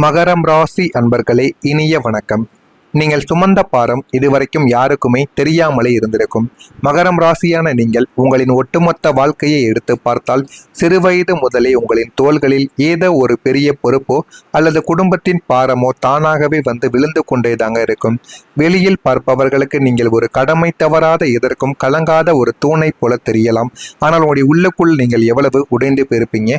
மகரம் ராசி அன்பர்களே, இனிய வணக்கம். நீங்கள் சுமந்த பாரம் இதுவரைக்கும் யாருக்குமே தெரியாமலே இருந்திருக்கும். மகரம் ராசியான நீங்கள் உங்களின் ஒட்டுமொத்த வாழ்க்கையை எடுத்து பார்த்தால் சிறுவயது முதலே உங்களின் தோள்களில் ஏதோ ஒரு பெரிய பொறுப்போ அல்லது குடும்பத்தின் பாரமோ தானாகவே வந்து விழுந்து கொண்டேதாங்க இருக்கும். வெளியில் பார்ப்பவர்களுக்கு நீங்கள் ஒரு கடமை தவறாத எதற்கும் கலங்காத ஒரு தூணை போல தெரியலாம். ஆனால் உங்களுடைய உள்ளுக்குள் நீங்கள் எவ்வளவு உடைந்து போயிருப்பீங்க.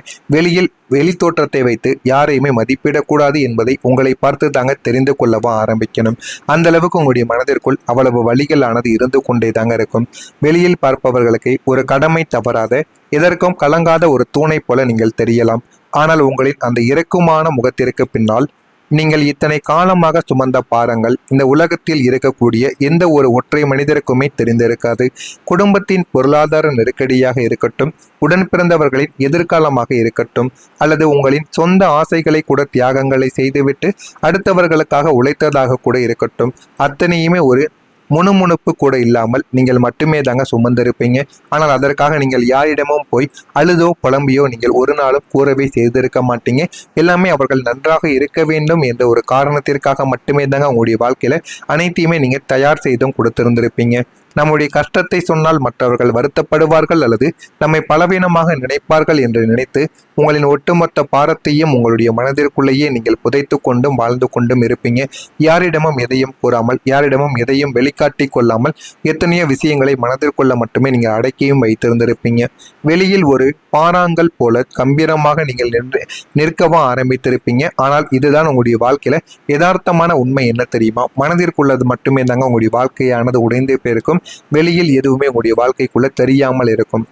வெளி தோற்றத்தை வைத்து யாரையுமே மதிப்பிடக்கூடாது என்பதை உங்களை பார்த்து தாங்க தெரிந்து கொள்ளவும் ஆரம்பிக்கணும். அந்த அளவுக்கு உங்களுடைய மனதிற்குள் அவ்வளவு வழிகளானது இருந்து கொண்டே தாங்க இருக்கும். வெளியில் பார்ப்பவர்களுக்கு ஒரு கடமை தவறாத எதற்கும் கலங்காத ஒரு தூணை போல நீங்கள் தெரியலாம். ஆனால் உங்களின் அந்த இறக்குமான முகத்திற்கு பின்னால் நீங்கள் இத்தனை காலமாக சுமந்த பாரங்கள் இந்த உலகத்தில் இருக்கக்கூடிய எந்த ஒரு ஒற்றை மனிதருக்குமே தெரிந்திருக்காது. குடும்பத்தின் பொருளாதார நெருக்கடியாக இருக்கட்டும், உடன் பிறந்தவர்களின் எதிர்காலமாக இருக்கட்டும், அல்லது உங்களின் சொந்த ஆசைகளை கூட தியாகங்களை செய்துவிட்டு அடுத்தவர்களுக்காக உழைத்ததாக கூட இருக்கட்டும், அத்தனையுமே ஒரு முணுமுணுப்பு கூட இல்லாமல் நீங்கள் மட்டுமே தாங்க சுமந்திருப்பீங்க. ஆனால் அதற்காக நீங்கள் யாரிடமும் போய் அழுதோ புலம்பியோ நீங்கள் ஒரு நாளும் கூறவே செய்திருக்க மாட்டீங்க. எல்லாமே அவர்கள் நன்றாக இருக்க வேண்டும் என்ற ஒரு காரணத்திற்காக மட்டுமே தாங்க உங்களுடைய வாழ்க்கையில அனைத்தையுமே நீங்க தயார் செய்தும் கொடுத்திருந்திருப்பீங்க. நம்முடைய கஷ்டத்தை சொன்னால் மற்றவர்கள் வருத்தப்படுவார்கள் அல்லது நம்மை பலவீனமாக நினைப்பார்கள் என்று நினைத்து உங்களின் ஒட்டுமொத்த பாரத்தையும் உங்களுடைய மனதிற்குள்ளேயே நீங்கள் புதைத்து கொண்டும் வாழ்ந்து கொண்டும் இருப்பீங்க. யாரிடமும் எதையும் கூறாமல், யாரிடமும் எதையும் வெளிக்காட்டி கொள்ளாமல் எத்தனையோ விஷயங்களை மனதிற்குள்ள மட்டுமே நீங்கள் அடக்கியும் வைத்திருந்திருப்பீங்க. வெளியில் ஒரு பாறாங்கல் போல கம்பீரமாக நீங்கள் நிற்கவும் ஆரம்பித்திருப்பீங்க. ஆனால் இதுதான் உங்களுடைய வாழ்க்கையில யதார்த்தமான உண்மை என்ன தெரியுமா? மனதிற்குள்ளது மட்டுமே தாங்க உங்களுடைய வாழ்க்கையானது உடைந்தே போயிருக்கும். வெளியில் எதுவுமே உங்களுடைய வாழ்க்கைக்குள்ள தெரியாமல் இருக்கும்.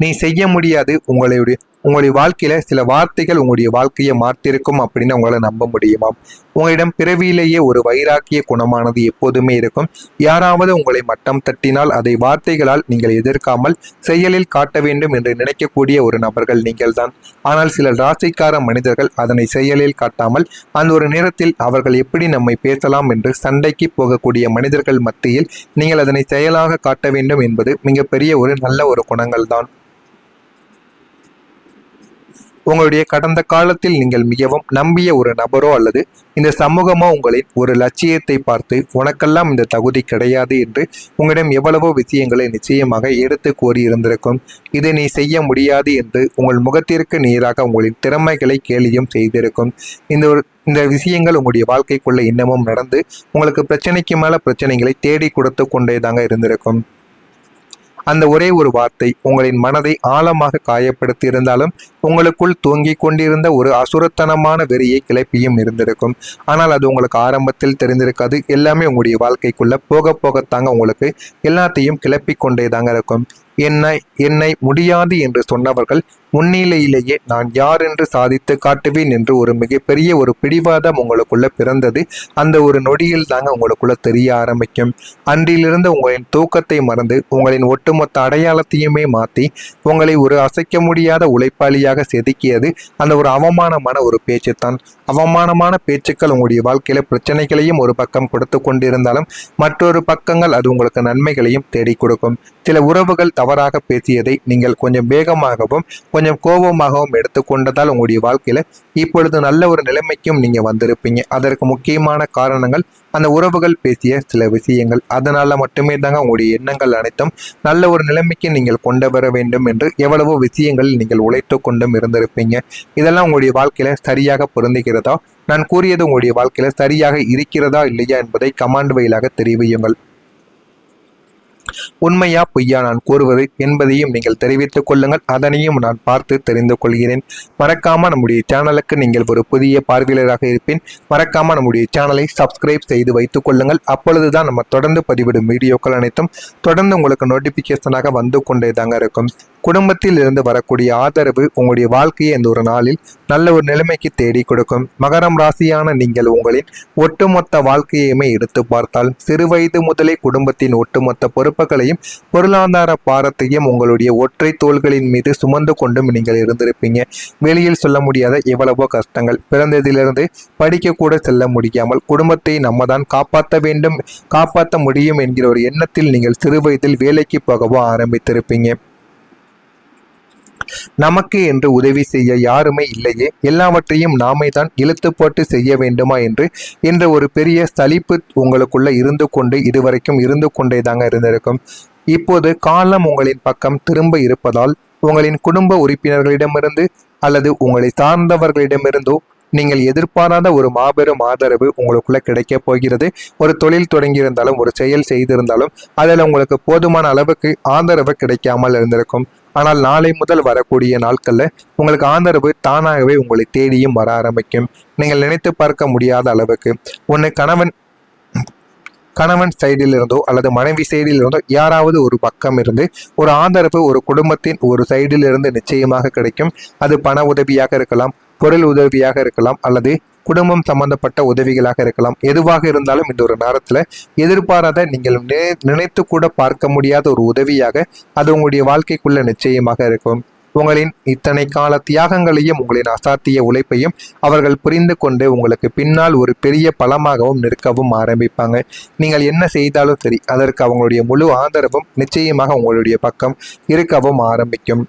நீ செய்ய முடியாது. உங்களுடைய வாழ்க்கையில சில வார்த்தைகள் உங்களுடைய வாழ்க்கையை மாற்றிருக்கும் அப்படின்னு உங்களால நம்ப முடியுமா? உங்களிடம் பிறவியிலேயே ஒரு வைராக்கிய குணமானது எப்போதுமே இருக்கும். யாராவது உங்களை மட்டம் தட்டினால் அதை வார்த்தைகளால் நீங்கள் எதிர்க்காமல் செயலில் காட்ட வேண்டும் என்று நினைக்கக்கூடிய ஒரு நபர்கள் நீங்கள் தான். ஆனால் சில ராசிக்கார மனிதர்கள் அதனை செயலில் காட்டாமல் அந்த ஒரு நேரத்தில் அவர்கள் எப்படி நம்மை பேசலாம் என்று சண்டைக்கு போகக்கூடிய மனிதர்கள் மத்தியில் நீங்கள் அதனை செயலாக காட்ட வேண்டும் என்பது மிகப்பெரிய ஒரு நல்ல ஒரு குணங்கள் தான். உங்களுடைய கடந்த காலத்தில் நீங்கள் மிகவும் நம்பிய ஒரு நபரோ அல்லது இந்த சமூகமோ உங்களின் ஒரு லட்சியத்தை பார்த்து உனக்கெல்லாம் இந்த தகுதி கிடையாது என்று உங்களிடம் எவ்வளவோ விஷயங்களை நிச்சயமாக எடுத்து கூறியிருந்திருக்கும். இதை நீ செய்ய முடியாது என்று உங்கள் முகத்திற்கு நேராக உங்களின் திறமைகளை கேலியும் செய்திருக்கும். இந்த விஷயங்கள் உங்களுடைய வாழ்க்கைக்குள்ள இன்னமும் நடந்து உங்களுக்கு பிரச்சனைக்கு மேல பிரச்சனைகளை தேடி கொடுத்து கொண்டே தாங்க இருந்திருக்கும். அந்த ஒரே ஒரு வார்த்தை உங்களின் மனதை ஆழமாக காயப்படுத்தி இருந்தாலும் உங்களுக்குள் தூங்கிக் கொண்டிருந்த ஒரு அசுரத்தனமான வெறியை கிளப்பியும் இருந்திருக்கும். ஆனால் அது உங்களுக்கு ஆரம்பத்தில் தெரிந்திருக்காது. எல்லாமே உங்களுடைய வாழ்க்கைக்குள்ள போக போகத்தாங்க உங்களுக்கு எல்லாத்தையும் கிளப்பி கொண்டே தாங்க இருக்கும். என்னை முடியாது என்று சொன்னவர்கள் முன்னிலையிலேயே நான் யார் என்று சாதித்து காட்டுவேன் என்று ஒரு மிகப்பெரிய ஒரு பிடிவாதம் உங்களுக்குள்ள பிறந்தது. அந்த ஒரு நொடியில் தாங்க உங்களுக்குள்ள தெரிய ஆரம்பிக்கும். அன்றிலிருந்து உங்களின் தூக்கத்தை மறந்து உங்களின் ஒட்டுமொத்த அடையாளத்தையுமே மாற்றி உங்களை ஒரு அசைக்க முடியாத உழைப்பாளியாக செதுக்கியது அந்த ஒரு அவமானமான ஒரு பேச்சு தான். அவமானமான பேச்சுக்கள் உங்களுடைய வாழ்க்கையில பிரச்சனைகளையும் ஒரு பக்கம் கொடுத்து கொண்டிருந்தாலும் மற்றொரு பக்கங்கள் அது உங்களுக்கு நன்மைகளையும் தேடி கொடுக்கும். சில உறவுகள் தவறாக பேசியதை நீங்கள் கொஞ்சம் வேகமாகவும் கொஞ்சம் கோபமாகவும் எடுத்துக்கொண்டதால் உங்களுடைய வாழ்க்கையில இப்பொழுது நல்ல ஒரு நிலைமைக்கும் நீங்க வந்திருப்பீங்க. அதற்கு முக்கியமான காரணங்கள் அந்த உறவுகள் பேசிய சில விஷயங்கள். அதனால மட்டுமே தாங்க உங்களுடைய எண்ணங்கள் அனைத்தும் நல்ல ஒரு நிலைமைக்கு நீங்கள் கொண்டு வர வேண்டும் என்று எவ்வளவோ விஷயங்களில் நீங்கள் உழைத்து கொண்டும் இருந்திருப்பீங்க. இதெல்லாம் உங்களுடைய வாழ்க்கையில சரியாக பொருந்துகிறதா? நான் கூறியது உங்களுடைய வாழ்க்கையில சரியாக இருக்கிறதா இல்லையா என்பதை கமெண்ட் வழியாக தெரிவியுங்கள். உண்மையா பொய்யா நான் கூறுவது என்பதையும் நீங்கள் தெரிவித்துக் கொள்ளுங்கள். அதனையும் நான் பார்த்து தெரிந்து கொள்கிறேன். மறக்காம நம்முடைய சேனலுக்கு நீங்கள் ஒரு புதிய பார்வையாளராக இருப்பேன். மறக்காம நம்முடைய சேனலை சப்ஸ்கிரைப் செய்து வைத்துக் கொள்ளுங்கள். அப்பொழுதுதான் நம்ம தொடர்ந்து பதிவிடும் வீடியோக்கள் அனைத்தும் தொடர்ந்து உங்களுக்கு நோட்டிபிகேஷனாக வந்து கொண்டே தாங்க இருக்கும். குடும்பத்தில் இருந்து வரக்கூடிய ஆதரவு உங்களுடைய வாழ்க்கையை இந்த ஒரு நாளில் நல்ல ஒரு நிலைமைக்கு தேடி கொடுக்கும். மகரம் ராசியான நீங்கள் உங்களின் ஒட்டுமொத்த வாழ்க்கையுமே எடுத்து பார்த்தால் சிறுவயது முதலே குடும்பத்தின் ஒட்டுமொத்த பொறுப்புகளையும் பொருளாதார பாரத்தையும் உங்களுடைய ஒற்றை தோள்களின் மீது சுமந்து கொண்டும் நீங்கள் இருந்திருப்பீங்க. வெளியில் சொல்ல முடியாத எவ்வளவோ கஷ்டங்கள். பிறந்ததிலிருந்து படிக்க கூட செல்ல முடியாமல் குடும்பத்தை நம்ம தான் காப்பாற்ற முடியும் என்கிற ஒரு எண்ணத்தில் நீங்கள் சிறுவயதில் வேலைக்கு போகவும் ஆரம்பித்திருப்பீங்க. நமக்கு என்று உதவி செய்ய யாருமே இல்லையே, எல்லாவற்றையும் நாமே தான் இழுத்து போட்டு செய்ய வேண்டுமா என்ற ஒரு பெரிய சலிப்பு உங்களுக்குள்ள இதுவரைக்கும் இருந்து கொண்டே தாங்க இருந்திருக்கும். இப்போது காலம் உங்களின் பக்கம் திரும்ப இருப்பதால் உங்களின் குடும்ப உறுப்பினர்களிடமிருந்து அல்லது உங்களை சார்ந்தவர்களிடமிருந்தோ நீங்கள் எதிர்பாராத ஒரு மாபெரும் ஆதரவு உங்களுக்குள்ள கிடைக்க போகிறது. ஒரு தொழில் தொடங்கியிருந்தாலும், ஒரு செயல் செய்திருந்தாலும் அதில் உங்களுக்கு போதுமான அளவுக்கு ஆதரவு கிடைக்காமல் இருந்திருக்கும். ஆனால் நாளை முதல் வரக்கூடிய நாட்களில் உங்களுக்கு ஆதரவு தானாகவே உங்களை தேடியும் வர ஆரம்பிக்கும். நீங்கள் நினைத்து பார்க்க முடியாத அளவுக்கு ஒன்று கணவன் சைடில் இருந்தோ அல்லது மனைவி சைடில் இருந்தோ யாராவது ஒரு பக்கம் இருந்து ஒரு ஆதரவு ஒரு குடும்பத்தின் ஒரு சைடில் இருந்து நிச்சயமாக கிடைக்கும். அது பண உதவியாக இருக்கலாம், பொருள் உதவியாக இருக்கலாம், அல்லது குடும்பம் சம்பந்தப்பட்ட உதவிகளாக இருக்கலாம். எதுவாக இருந்தாலும் இந்த ஒரு நேரத்தில் எதிர்பாராத நீங்கள் நினைத்து கூட பார்க்க முடியாத ஒரு உதவியாக அது உங்களுடைய வாழ்க்கைக்குள்ள நிச்சயமாக இருக்கும். உங்களின் இத்தனை கால தியாகங்களையும் உங்களின் அசாத்திய உழைப்பையும் அவர்கள் புரிந்து கொண்டு உங்களுக்கு பின்னால் ஒரு பெரிய பலமாகவும் நிற்கவும் ஆரம்பிப்பாங்க. நீங்கள் என்ன செய்தாலும் சரி, அதற்கு அவங்களுடைய முழு ஆதரவும் நிச்சயமாக உங்களுடைய பக்கம் இருக்கவும் ஆரம்பிக்கும்.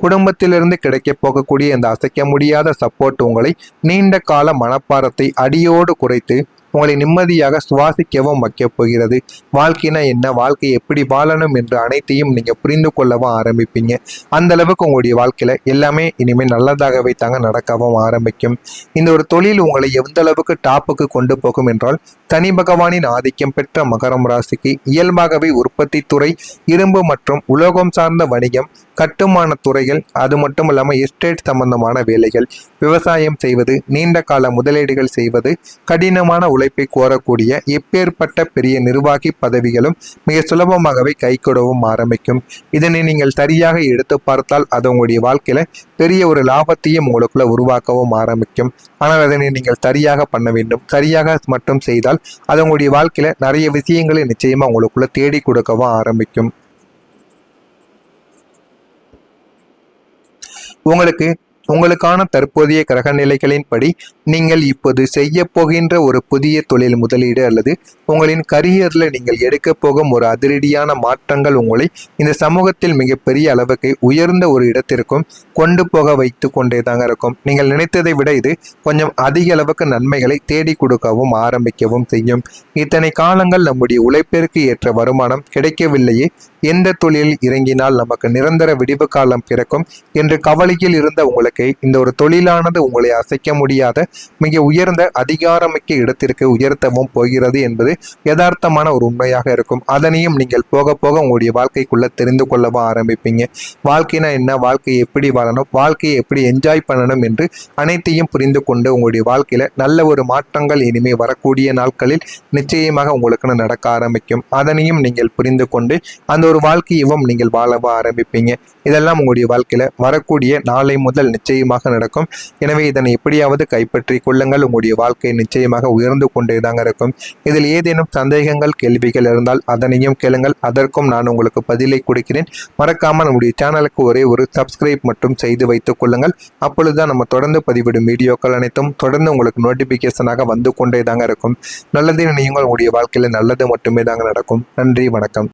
குடும்பத்திலிருந்து கிடைக்க போகக்கூடிய இந்த அசைக்க முடியாத சப்போர்ட் உங்களை நீண்ட கால மனப்பாரத்தை அடியோடு குறைத்து உங்களை நிம்மதியாக சுவாசிக்கவும் வைக்கப் போகிறது. வாழ்க்கைனா என்ன, வாழ்க்கை எப்படி வாழணும் என்று அனைத்தையும் நீங்கள் புரிந்து கொள்ளவும் ஆரம்பிப்பீங்க. அந்த அளவுக்கு உங்களுடைய வாழ்க்கையில் எல்லாமே இனிமேல் நல்லதாகவே தாங்க நடக்கவும் ஆரம்பிக்கும். இந்த ஒரு தொழில் உங்களை எந்த அளவுக்கு டாப்புக்கு கொண்டு போகும் என்றால், சனி பகவானின் ஆதிக்கம் பெற்ற மகரம் ராசிக்கு இயல்பாகவே உற்பத்தி துறை, இரும்பு மற்றும் உலோகம் சார்ந்த வணிகம், கட்டுமான துறைகள், அது மட்டும் இல்லாமல் எஸ்டேட் சம்பந்தமான வேலைகள், விவசாயம் செய்வது, நீண்ட கால முதலீடுகள் செய்வது, கடினமான உழைப்பை கோரக்கூடிய எப்பேற்பட்ட பெரிய நிர்வாகி பதவிகளும் மிக சுலபமாகவே கைகூடவும் ஆரம்பிக்கும். இதனை நீங்கள் சரியாக எடுத்து பார்த்தால் அது உங்களுடைய வாழ்க்கையில பெரிய ஒரு லாபத்தையும் உங்களுக்குள்ள உருவாக்கவும் ஆரம்பிக்கும். ஆனால் அதனை நீங்கள் சரியாக பண்ண வேண்டும். சரியாக மட்டும் செய்தால் அது உங்களுடைய வாழ்க்கையில நிறைய விஷயங்களை நிச்சயமா உங்களுக்குள்ள தேடி கொடுக்கவும் ஆரம்பிக்கும். உங்களுக்கான தற்போதைய கிரக நிலைகளின்படி நீங்கள் இப்போது செய்ய போகின்ற ஒரு புதிய தொழில் முதலீடு அல்லது உங்களின் கரியர்ல நீங்கள் எடுக்க போகும் ஒரு அதிரடியான மாற்றங்கள் உங்களை இந்த சமூகத்தில் மிகப்பெரிய அளவுக்கு உயர்ந்த ஒரு இடத்திற்கும் கொண்டு போக வைத்து கொண்டே தாங்க இருக்கும். நீங்கள் நினைத்ததை விட இது கொஞ்சம் அதிக அளவுக்கு நன்மைகளை தேடி கொடுக்கவும் ஆரம்பிக்கவும் செய்யும். இத்தனை காலங்கள் நம்முடைய உழைப்பிற்கு ஏற்ற வருமானம் கிடைக்கவில்லையே, எந்த தொழிலில் இறங்கினால் நமக்கு நிரந்தர விடிவு காலம் பிறக்கும் என்று கவலையில் இருந்த உங்களுக்கு இந்த ஒரு தொழிலானது உங்களை அசைக்க முடியாத மிக உயர்ந்த அதிகாரமிக்க இடத்திற்கு உயர்த்தவும் போகிறது என்பது யதார்த்தமான ஒரு உண்மையாக இருக்கும். அதனையும் நீங்கள் போக போக உங்களுடைய வாழ்க்கைக்குள்ள தெரிந்து கொள்ளவும் ஆரம்பிப்பீங்க. வாழ்க்கைனா என்ன, வாழ்க்கையை எப்படி வாழணும், வாழ்க்கையை எப்படி என்ஜாய் பண்ணணும் என்று அனைத்தையும் புரிந்து கொண்டு உங்களுடைய வாழ்க்கையில நல்ல ஒரு மாற்றங்கள் இனிமே வரக்கூடிய நாட்களில் நிச்சயமாக உங்களுக்கு நடக்க ஆரம்பிக்கும். அதனையும் நீங்கள் புரிந்து கொண்டு அந்த ஒரு வாழ்க்கையவும் நீங்கள் வாழவ ஆரம்பிப்பீங்க. இதெல்லாம் உங்களுடைய வாழ்க்கையில வரக்கூடிய நாளை முதல் நிச்சயமாக நடக்கும். எனவே இதனை எப்படியாவது கைப்பற்றி கொள்ளுங்கள். உங்களுடைய வாழ்க்கை நிச்சயமாக உயர்ந்து கொண்டே தாங்க இருக்கும். இதில் ஏதேனும் சந்தேகங்கள், கேள்விகள் இருந்தால் அதனையும் கேளுங்கள். அதற்கும் நான் உங்களுக்கு பதிலை கொடுக்கிறேன். மறக்காமல் நம்முடைய சேனலுக்கு ஒரே ஒரு சப்ஸ்கிரைப் மட்டும் செய்து வைத்துக் கொள்ளுங்கள். அப்பொழுதுதான் நம்ம தொடர்ந்து பதிவிடும் வீடியோக்கள் அனைத்தும் தொடர்ந்து உங்களுக்கு நோட்டிபிகேஷனாக வந்து கொண்டே தாங்க இருக்கும். நல்லது நினையுங்கள். உங்களுடைய வாழ்க்கையில நல்லது மட்டுமே தாங்க நடக்கும். நன்றி, வணக்கம்.